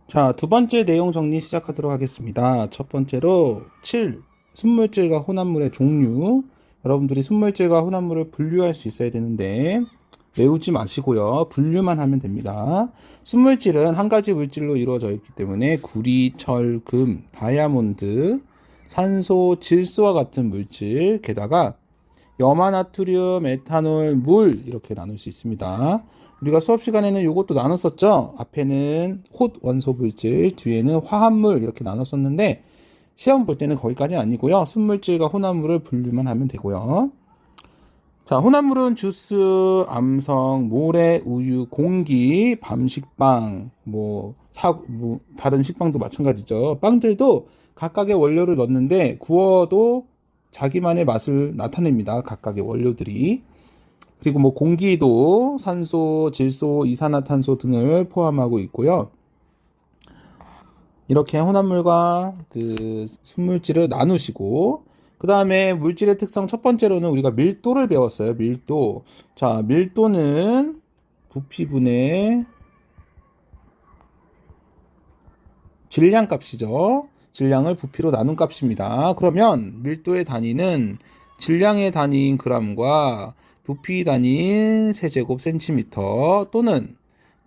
자, 두 번째 내용 정리 시작하도록 하겠습니다. 첫 번째로 7. 순물질과 혼합물의 종류. 여러분들이 순물질과 혼합물을 분류할 수 있어야 되는데 외우지 마시고요. 분류만 하면 됩니다. 순물질은 한 가지 물질로 이루어져 있기 때문에 구리, 철, 금, 다이아몬드, 산소, 질소와 같은 물질, 게다가 염화나트륨, 에탄올, 물 이렇게 나눌 수 있습니다. 우리가 수업 시간에는 이것도 나눴었죠. 앞에는 홑 원소 물질, 뒤에는 화합물 이렇게 나눴었는데 시험 볼 때는 거기까지 아니고요. 순물질과 혼합물을 분류만 하면 되고요. 자, 혼합물은 주스, 암성, 모래, 우유, 공기, 밤식빵, 다른 식빵도 마찬가지죠. 빵들도 각각의 원료를 넣는데 구워도 자기만의 맛을 나타냅니다. 각각의 원료들이. 그리고 공기도 산소, 질소, 이산화탄소 등을 포함하고 있고요. 이렇게 혼합물과 그 순물질을 나누시고, 그 다음에 물질의 특성 첫 번째로는 우리가 밀도를 배웠어요. 밀도. 자, 밀도는 부피분의 질량 값이죠. 질량을 부피로 나눈 값입니다. 그러면 밀도의 단위는 질량의 단위인 그람과 부피 단위인 세제곱 센티미터 또는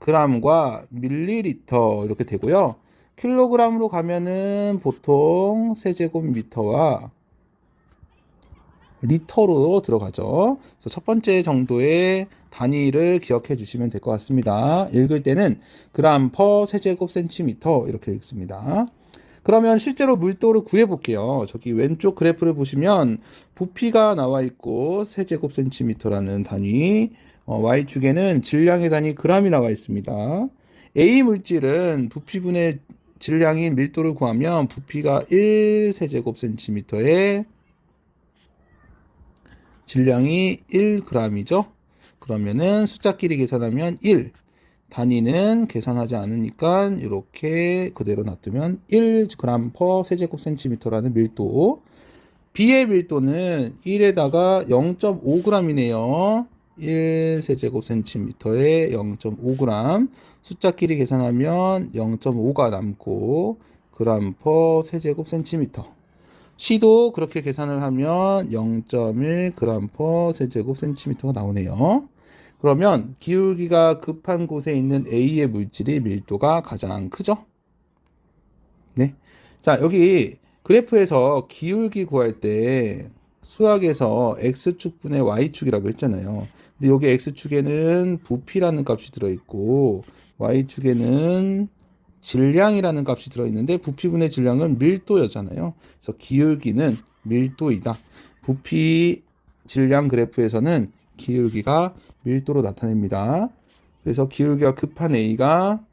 그람과 밀리리터 이렇게 되고요. 킬로그램으로 가면은 보통 세제곱미터와 리터로 들어가죠. 그래서 첫 번째 정도의 단위를 기억해 주시면 될 것 같습니다. 읽을 때는 그람 퍼 세제곱 센티미터 이렇게 읽습니다. 그러면 실제로 물도를 구해 볼게요. 저기 왼쪽 그래프를 보시면 부피가 나와 있고 세제곱 센티미터라는 단위, Y축에는 질량의 단위 그람이 나와 있습니다. A 물질은 부피분의 질량인 밀도를 구하면 부피가 1 세제곱 센티미터에 질량이 1g이죠. 그러면은 숫자끼리 계산하면 1. 단위는 계산하지 않으니까 이렇게 그대로 놔두면 1g per 세제곱 센티미터라는 밀도. B의 밀도는 1에다가 0.5g이네요. 1 세제곱 센티미터에 0.5g. 숫자끼리 계산하면 0.5가 남고 그람 per 세제곱 센티미터. C도 그렇게 계산을 하면 0.1g per 세제곱 센티미터가 나오네요. 그러면 기울기가 급한 곳에 있는 A의 물질이 밀도가 가장 크죠? 네. 자, 여기 그래프에서 기울기 구할 때 수학에서 X축분의 Y축이라고 했잖아요. 근데 여기 X축에는 부피라는 값이 들어있고 Y축에는 질량이라는 값이 들어있는데 부피분의 질량은 밀도였잖아요. 그래서 기울기는 밀도이다. 부피 질량 그래프에서는 기울기가 밀도로 나타냅니다. 그래서 기울기가 급한 A가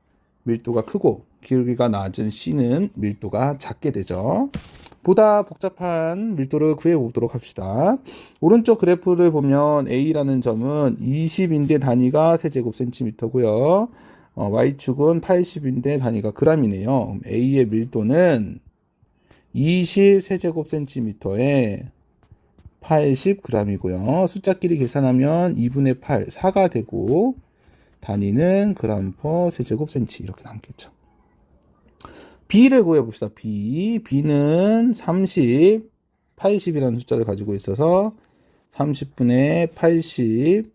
밀도가 크고 기울기가 낮은 C는 밀도가 작게 되죠. 보다 복잡한 밀도를 구해보도록 합시다. 오른쪽 그래프를 보면 A라는 점은 20인데 단위가 세제곱 센티미터고요. Y축은 80인데 단위가 g이네요. A의 밀도는 20 세제곱 센티미터에 80g이고요. 숫자끼리 계산하면 2분의 8, 4가 되고 단위는 그람 퍼 세제곱 센티 이렇게 남겠죠. B를 구해봅시다. B는 30, 80이라는 숫자를 가지고 있어서 30분의 80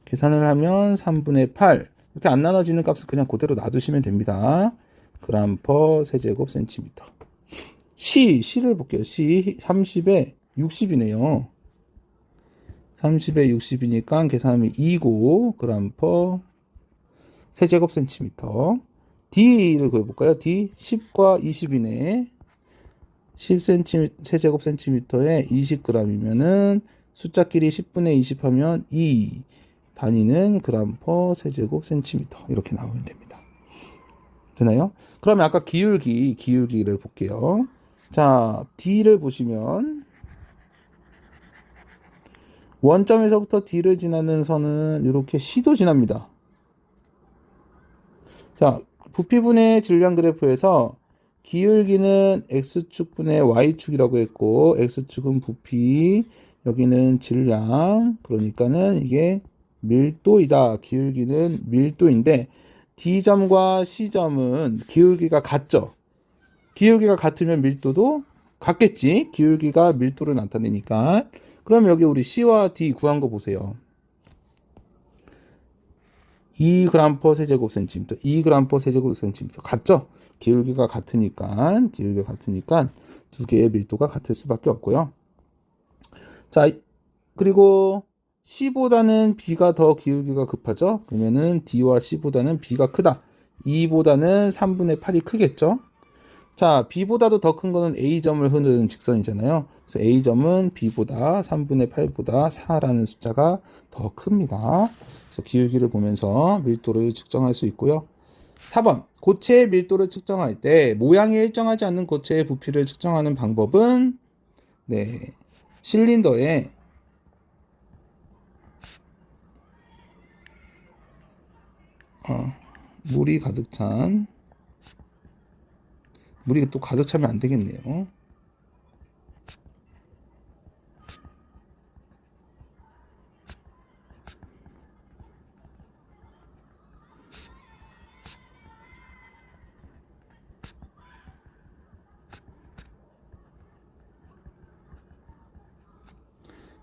계산을 하면 3분의 8 이렇게 안 나눠지는 값을 그냥 그대로 놔두시면 됩니다. 그람 퍼 세제곱 센티미터. C를 볼게요. C 30에 60이네요. 30에 60이니까 계산하면 2고 그람 퍼 세제곱 센티미터. D를 구해볼까요? D 10과 20이네. 10cm 세제곱 센티미터에 20g이면은 숫자끼리 10분의 20 하면 2 단위는 그람 퍼 세제곱 센티미터 이렇게 나오면 됩니다. 되나요? 그러면 아까 기울기를 볼게요. 자, D를 보시면 원점에서부터 D를 지나는 선은 이렇게 C도 지납니다. 자, 부피분의 질량 그래프에서 기울기는 X축분의 Y축이라고 했고 X축은 부피, 여기는 질량, 그러니까는 이게 밀도이다. 기울기는 밀도인데 D점과 C점은 기울기가 같죠. 기울기가 같으면 밀도도 같겠지. 기울기가 밀도를 나타내니까. 그럼 여기 우리 C와 D 구한 거 보세요. 2g/세제곱센티미터, 2g/세제곱센티미터 같죠? 기울기가 같으니까 두 개의 밀도가 같을 수밖에 없고요. 자, 그리고 C보다는 B가 더 기울기가 급하죠? 그러면은 D와 C보다는 B가 크다. 2보다는 3분의 8이 크겠죠? 자, B보다도 더 큰 거는 A점을 흐르는 직선이잖아요. 그래서 A점은 B보다 3분의 8보다 4라는 숫자가 더 큽니다. 그래서 기울기를 보면서 밀도를 측정할 수 있고요. 4번, 고체의 밀도를 측정할 때 모양이 일정하지 않는 고체의 부피를 측정하는 방법은 실린더에 물이 또 가득 차면 안 되겠네요.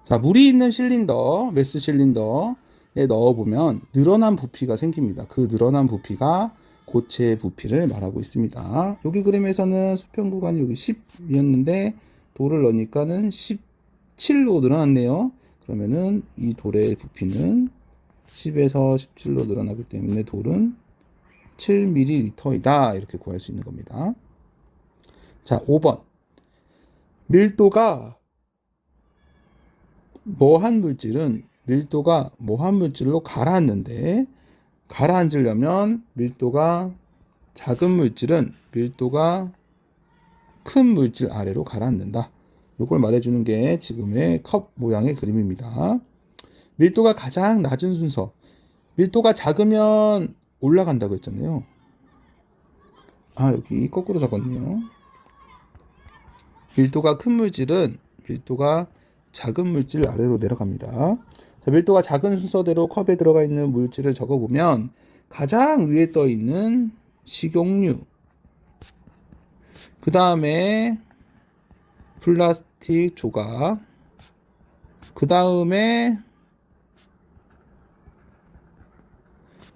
자, 물이 있는 실린더, 메스 실린더에 넣어보면 늘어난 부피가 생깁니다. 그 늘어난 부피가 고체의 부피를 말하고 있습니다. 여기 그림에서는 수평 구간이 여기 10이었는데 돌을 넣으니까는 17로 늘어났네요. 그러면은 이 돌의 부피는 10에서 17로 늘어나기 때문에 돌은 7ml이다. 이렇게 구할 수 있는 겁니다. 자, 5번. 밀도가 뭐한 물질로 가라앉는데 가라앉으려면 밀도가 작은 물질은 밀도가 큰 물질 아래로 가라앉는다. 이걸 말해주는 게 지금의 컵 모양의 그림입니다. 밀도가 가장 낮은 순서. 밀도가 작으면 올라간다고 했잖아요. 여기 거꾸로 적었네요. 밀도가 큰 물질은 밀도가 작은 물질 아래로 내려갑니다. 자, 밀도가 작은 순서대로 컵에 들어가 있는 물질을 적어보면 가장 위에 떠 있는 식용유, 그 다음에 플라스틱 조각, 그 다음에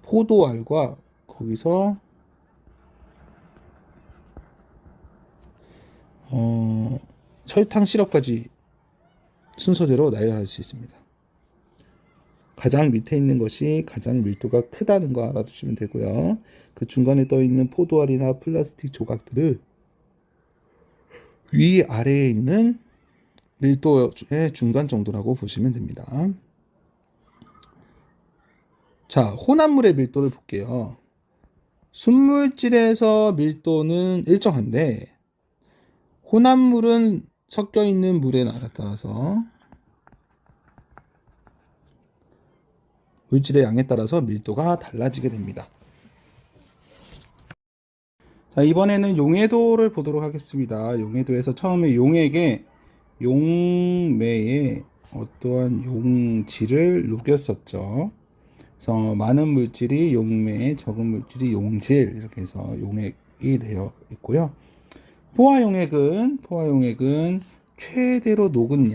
포도알과 거기서 설탕 시럽까지 순서대로 나열할 수 있습니다. 가장 밑에 있는 것이 가장 밀도가 크다는 거 알아두시면 되고요. 그 중간에 떠 있는 포도알이나 플라스틱 조각들을 위 아래에 있는 밀도의 중간 정도라고 보시면 됩니다. 자, 혼합물의 밀도를 볼게요. 순물질에서 밀도는 일정한데 혼합물은 섞여 있는 물에 따라서 물질의 양에 따라서 밀도가 달라지게 됩니다. 자, 이번에는 용해도를 보도록 하겠습니다. 용해도에서 처음에 용매에 어떠한 용질을 녹였었죠. 그래서 많은 물질이 용매, 적은 물질이 용질 이렇게 해서 용액이 되어 있고요. 포화용액은 최대로 녹은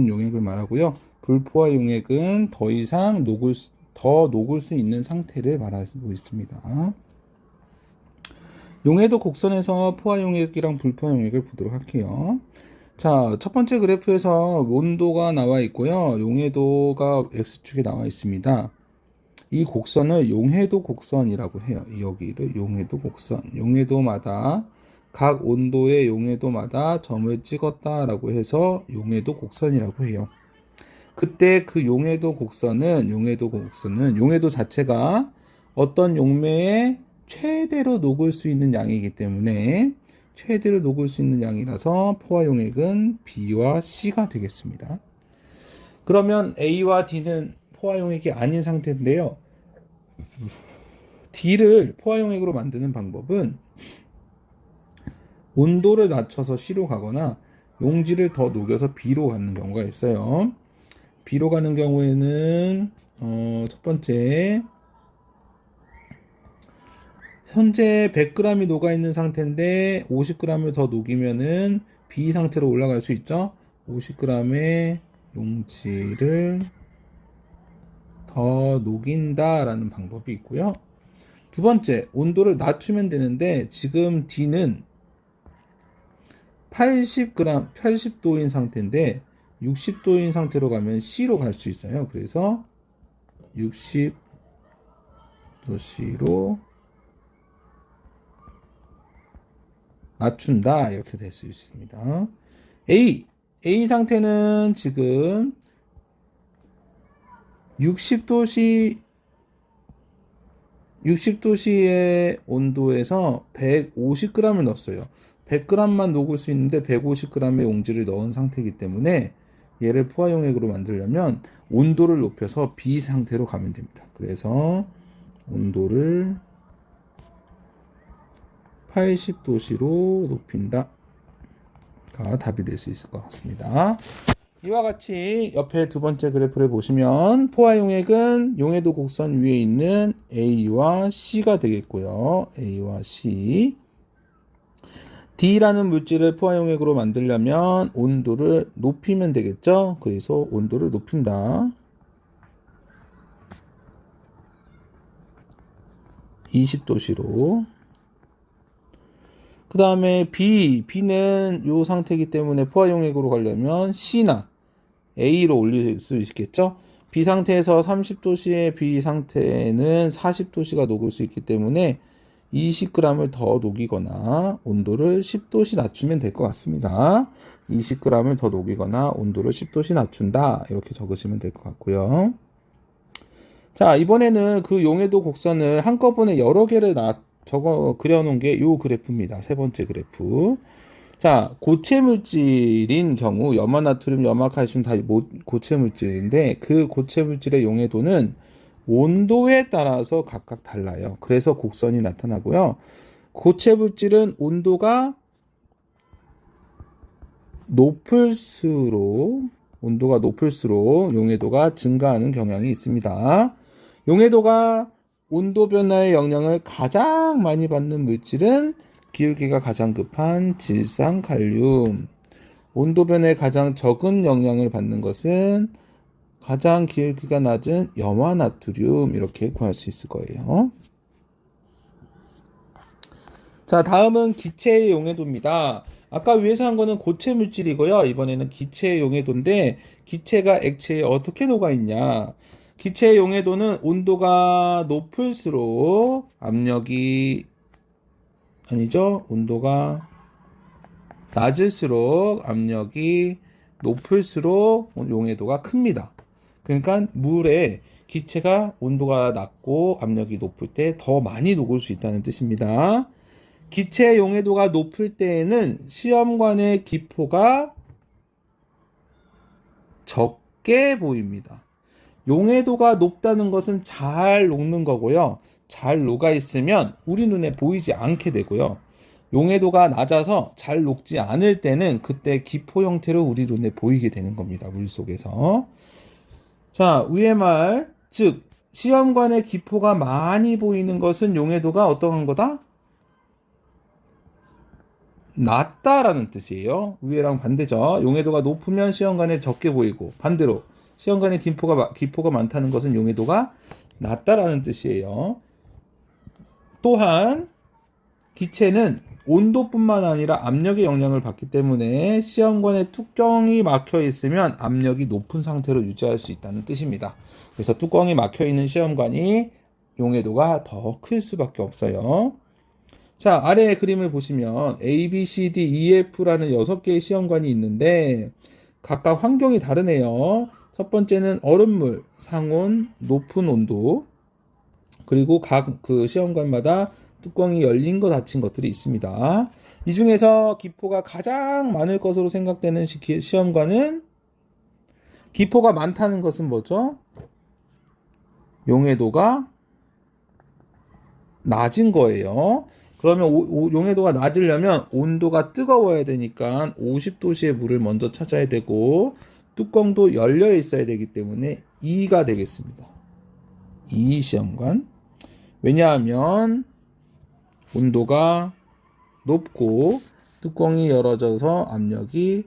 용액을 말하고요. 불포화용액은 더 이상 녹을 수 있는 상태를 말하고 있습니다. 용해도 곡선에서 포화용액이랑 불포화용액을 보도록 할게요. 자, 첫 번째 그래프에서 온도가 나와 있고요. 용해도가 X축에 나와 있습니다. 이 곡선을 용해도 곡선이라고 해요. 여기를 용해도 곡선. 각 온도의 용해도마다 점을 찍었다라고 해서 용해도 곡선이라고 해요. 그때 그 용해도 자체가 어떤 용매에 최대로 녹을 수 있는 양이기 때문에 최대로 녹을 수 있는 양이라서 포화용액은 B와 C가 되겠습니다. 그러면 A와 D는 포화용액이 아닌 상태인데요. D를 포화용액으로 만드는 방법은 온도를 낮춰서 C로 가거나 용질을 더 녹여서 B로 가는 경우가 있어요. B로 가는 경우에는 첫 번째 현재 100g이 녹아있는 상태인데 50g을 더 녹이면은 B 상태로 올라갈 수 있죠. 50g의 용지를 더 녹인다라는 방법이 있고요. 두 번째, 온도를 낮추면 되는데 지금 D는 80도인 상태인데 60도인 상태로 가면 C로 갈 수 있어요. 그래서 60도 C로 낮춘다 이렇게 될 수 있습니다. A 상태는 지금 60도씨의 온도에서 150g을 넣었어요. 100g만 녹을 수 있는데 150g의 용지를 넣은 상태이기 때문에 얘를 포화용액으로 만들려면 온도를 높여서 B 상태로 가면 됩니다. 그래서 온도를 80도씨로 높인다 가 답이 될 수 있을 것 같습니다. 이와 같이 옆에 두 번째 그래프를 보시면 포화용액은 용해도 곡선 위에 있는 A와 C가 되겠고요. A와 C. D라는 물질을 포화용액으로 만들려면 온도를 높이면 되겠죠. 그래서 온도를 높인다. 20도씨로. 그 다음에 B는 이 상태이기 때문에 포화용액으로 가려면 C나 A로 올릴 수 있겠죠. B 상태에서 30도씨의 B 상태는 40도씨가 녹을 수 있기 때문에 20g을 더 녹이거나 온도를 10도씨 낮추면 될 것 같습니다. 20g을 더 녹이거나 온도를 10도씨 낮춘다 이렇게 적으시면 될 것 같고요. 자, 이번에는 그 용해도 곡선을 한꺼번에 여러 개를 그려놓은 게 이 그래프입니다. 세 번째 그래프. 자, 고체 물질인 경우 염화나트륨, 염화칼슘 다 고체 물질인데 그 고체 물질의 용해도는 온도에 따라서 각각 달라요. 그래서 곡선이 나타나고요. 고체 물질은 온도가 높을수록 용해도가 증가하는 경향이 있습니다. 용해도가 온도 변화의 영향을 가장 많이 받는 물질은 기울기가 가장 급한 질산칼륨. 온도 변화에 가장 적은 영향을 받는 것은 가장 기울기가 낮은 염화나트륨 이렇게 구할 수 있을 거예요. 자, 다음은 기체의 용해도입니다. 아까 위에서 한 거는 고체 물질이고요. 이번에는 기체의 용해도인데 기체가 액체에 어떻게 녹아 있냐? 기체의 용해도는 온도가 높을수록 온도가 낮을수록 압력이 높을수록 용해도가 큽니다. 그러니까 물에 기체가 온도가 낮고 압력이 높을 때 더 많이 녹을 수 있다는 뜻입니다. 기체 용해도가 높을 때에는 시험관의 기포가 적게 보입니다. 용해도가 높다는 것은 잘 녹는 거고요. 잘 녹아 있으면 우리 눈에 보이지 않게 되고요. 용해도가 낮아서 잘 녹지 않을 때는 그때 기포 형태로 우리 눈에 보이게 되는 겁니다. 물속에서. 자, 위의 말, 즉 시험관의 기포가 많이 보이는 것은 용해도가 어떠한 거다? 낮다라는 뜻이에요. 위에랑 반대죠. 용해도가 높으면 시험관에 적게 보이고 반대로 시험관에 기포가 많다는 것은 용해도가 낮다라는 뜻이에요. 또한 기체는 온도뿐만 아니라 압력의 영향을 받기 때문에 시험관에 뚜껑이 막혀 있으면 압력이 높은 상태로 유지할 수 있다는 뜻입니다. 그래서 뚜껑이 막혀 있는 시험관이 용해도가 더 클 수밖에 없어요. 자, 아래의 그림을 보시면 A, B, C, D, E, F라는 6개의 시험관이 있는데 각각 환경이 다르네요. 첫 번째는 얼음물, 상온, 높은 온도, 그리고 각 그 시험관마다 뚜껑이 열린 거 닫힌 것들이 있습니다. 이 중에서 기포가 가장 많을 것으로 생각되는 시험관은 기포가 많다는 것은 뭐죠? 용해도가 낮은 거예요. 그러면 용해도가 낮으려면 온도가 뜨거워야 되니까 50도씨의 물을 먼저 찾아야 되고 뚜껑도 열려 있어야 되기 때문에 2가 되겠습니다. 2 시험관. 왜냐하면 온도가 높고 뚜껑이 열어져서 압력이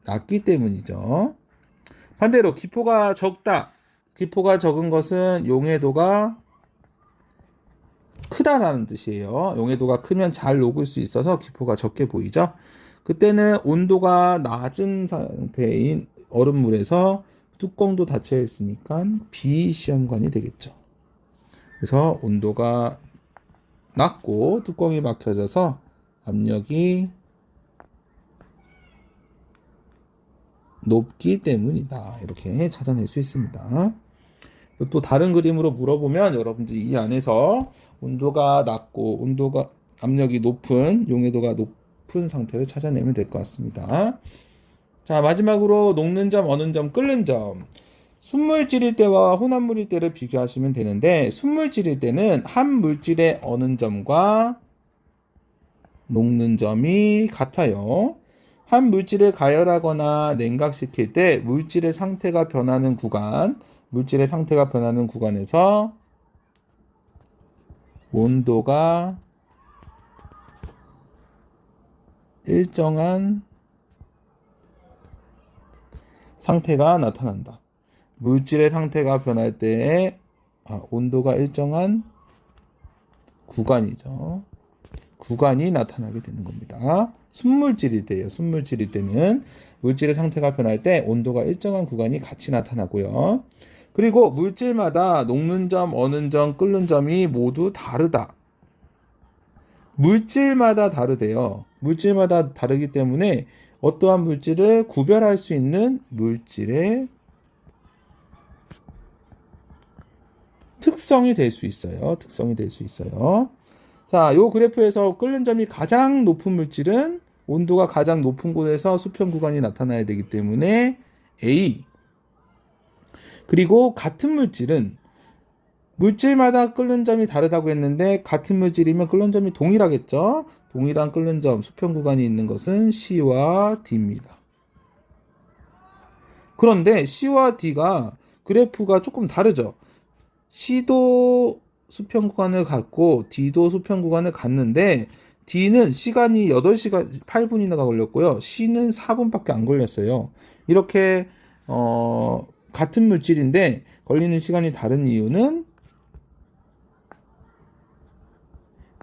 낮기 때문이죠. 반대로 기포가 적다. 기포가 적은 것은 용해도가 크다라는 뜻이에요. 용해도가 크면 잘 녹을 수 있어서 기포가 적게 보이죠. 그때는 온도가 낮은 상태인 얼음물에서 뚜껑도 닫혀 있으니까 비시험관이 되겠죠. 그래서 온도가 낮고 뚜껑이 막혀져서 압력이 높기 때문이다. 이렇게 찾아낼 수 있습니다. 또 다른 그림으로 물어보면 여러분들이 이 안에서 온도가 낮고 온도가 압력이 높은 용해도가 높은 상태를 찾아내면 될 것 같습니다. 자, 마지막으로 녹는 점, 어는 점, 끓는 점. 순물질일 때와 혼합물일 때를 비교하시면 되는데 순물질일 때는 한 물질의 어는 점과 녹는 점이 같아요. 한 물질을 가열하거나 냉각시킬 때 물질의 상태가 변하는 구간에서 온도가 일정한 상태가 나타난다. 물질의 상태가 변할 때에 온도가 일정한 구간이 나타나게 되는 겁니다. 순물질일 때예요. 순물질일 때는 물질의 상태가 변할 때 온도가 일정한 구간이 같이 나타나고요. 그리고 물질마다 녹는 점, 어는 점, 끓는 점이 모두 다르다. 물질마다 다르대요. 물질마다 다르기 때문에 어떠한 물질을 구별할 수 있는 물질의 특성이 될 수 있어요. 자, 요 그래프에서 끓는 점이 가장 높은 물질은 온도가 가장 높은 곳에서 수평 구간이 나타나야 되기 때문에 A. 그리고 같은 물질은 물질마다 끓는 점이 다르다고 했는데 같은 물질이면 끓는 점이 동일하겠죠. 동일한 끓는 점, 수평 구간이 있는 것은 C와 D입니다. 그런데 C와 D가 그래프가 조금 다르죠. C도 수평 구간을 갖고 D도 수평 구간을 갖는데 D는 시간이 8시간 8분이나 걸렸고요. C는 4분밖에 안 걸렸어요. 이렇게 같은 물질인데 걸리는 시간이 다른 이유는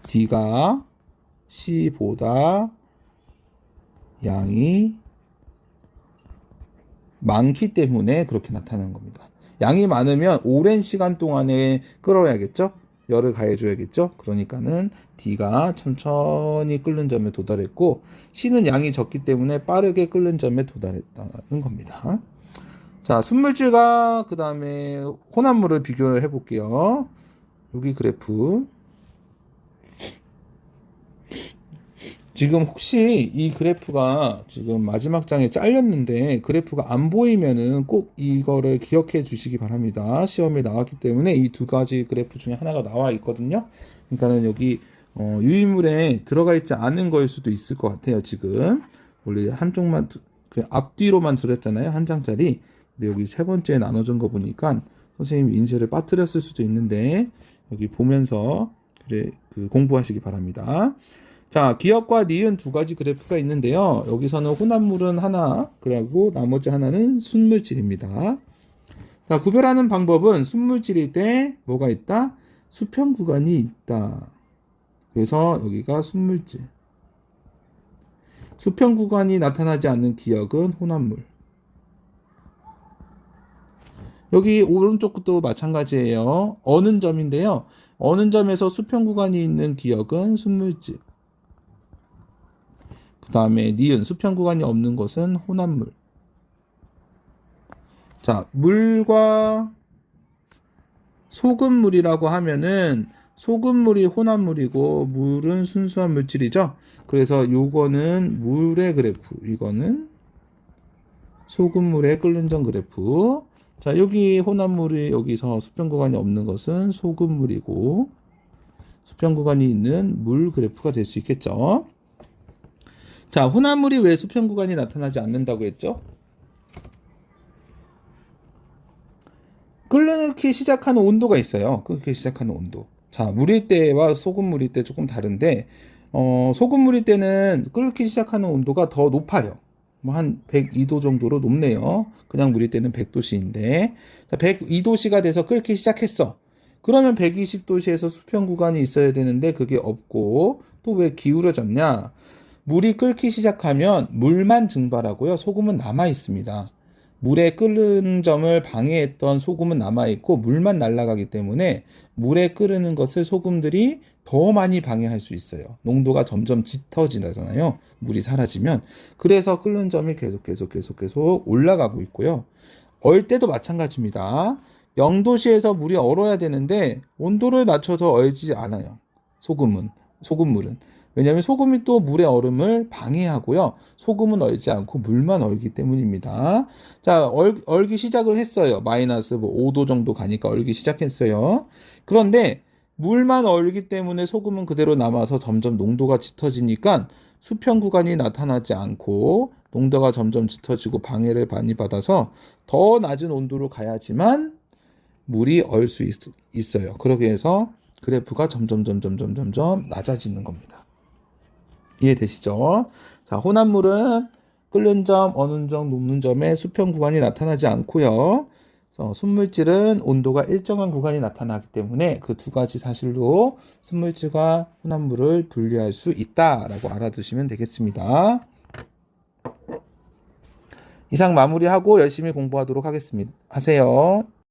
D가 C보다 양이 많기 때문에 그렇게 나타나는 겁니다. 양이 많으면 오랜 시간 동안에 끓어야겠죠? 열을 가해줘야겠죠? 그러니까는 D가 천천히 끓는 점에 도달했고 C는 양이 적기 때문에 빠르게 끓는 점에 도달했다는 겁니다. 자, 순물질과 그 다음에 혼합물을 비교를 해볼게요. 여기 그래프. 지금 혹시 이 그래프가 지금 마지막 장에 잘렸는데 그래프가 안 보이면은 꼭 이거를 기억해 주시기 바랍니다. 시험에 나왔기 때문에 이 두 가지 그래프 중에 하나가 나와 있거든요. 그러니까는 여기 유인물에 들어가 있지 않은 거일 수도 있을 것 같아요. 지금 원래 한쪽만 앞뒤로만 들었잖아요. 한 장짜리. 근데 여기 세 번째에 나눠준 거 보니까 선생님이 인쇄를 빠뜨렸을 수도 있는데 여기 보면서 공부하시기 바랍니다. 자, 기역과 니은 두 가지 그래프가 있는데요. 여기서는 혼합물은 하나, 그리고 나머지 하나는 순물질입니다. 자, 구별하는 방법은 순물질일 때 뭐가 있다? 수평 구간이 있다. 그래서 여기가 순물질. 수평 구간이 나타나지 않는 기역은 혼합물. 여기 오른쪽도 마찬가지예요. 어는 점인데요. 어는 점에서 수평 구간이 있는 기역은 순물질. 그 다음에 니은 수평 구간이 없는 것은 혼합물. 자, 물과 소금물이라고 하면은 소금물이 혼합물이고 물은 순수한 물질이죠. 그래서 요거는 물의 그래프, 이거는 소금물의 끓는 점 그래프. 자, 여기 혼합물이 여기서 수평 구간이 없는 것은 소금물이고 수평 구간이 있는 물 그래프가 될 수 있겠죠. 자, 혼합물이 왜 수평 구간이 나타나지 않는다고 했죠? 끓기 시작하는 온도가 있어요. 끓기 시작하는 온도. 자, 물일 때와 소금 물일 때 조금 다른데, 소금 물일 때는 끓기 시작하는 온도가 더 높아요. 뭐 한 102도 정도로 높네요. 그냥 물일 때는 100도씨인데, 102도씨가 돼서 끓기 시작했어. 그러면 120도씨에서 수평 구간이 있어야 되는데 그게 없고, 또 왜 기울어졌냐? 물이 끓기 시작하면 물만 증발하고요. 소금은 남아 있습니다. 물에 끓는 점을 방해했던 소금은 남아 있고 물만 날아가기 때문에 물에 끓는 것을 소금들이 더 많이 방해할 수 있어요. 농도가 점점 짙어지잖아요. 물이 사라지면. 그래서 끓는 점이 계속 올라가고 있고요. 얼 때도 마찬가지입니다. 0도씨에서 물이 얼어야 되는데 온도를 낮춰서 얼지 않아요. 소금물은. 왜냐하면 소금이 또 물의 얼음을 방해하고요. 소금은 얼지 않고 물만 얼기 때문입니다. 자, 얼기 시작을 했어요. 마이너스 뭐 5도 정도 가니까 얼기 시작했어요. 그런데 물만 얼기 때문에 소금은 그대로 남아서 점점 농도가 짙어지니까 수평 구간이 나타나지 않고 농도가 점점 짙어지고 방해를 많이 받아서 더 낮은 온도로 가야지만 물이 얼 수 있어요. 그러기 위해서 그래프가 점점 낮아지는 겁니다. 이해되시죠? 자, 혼합물은 끓는 점, 어는 점, 녹는 점에 수평 구간이 나타나지 않고요. 순물질은 온도가 일정한 구간이 나타나기 때문에 그 두 가지 사실로 순물질과 혼합물을 분리할 수 있다라고 알아두시면 되겠습니다. 이상 마무리하고 열심히 공부하도록 하세요.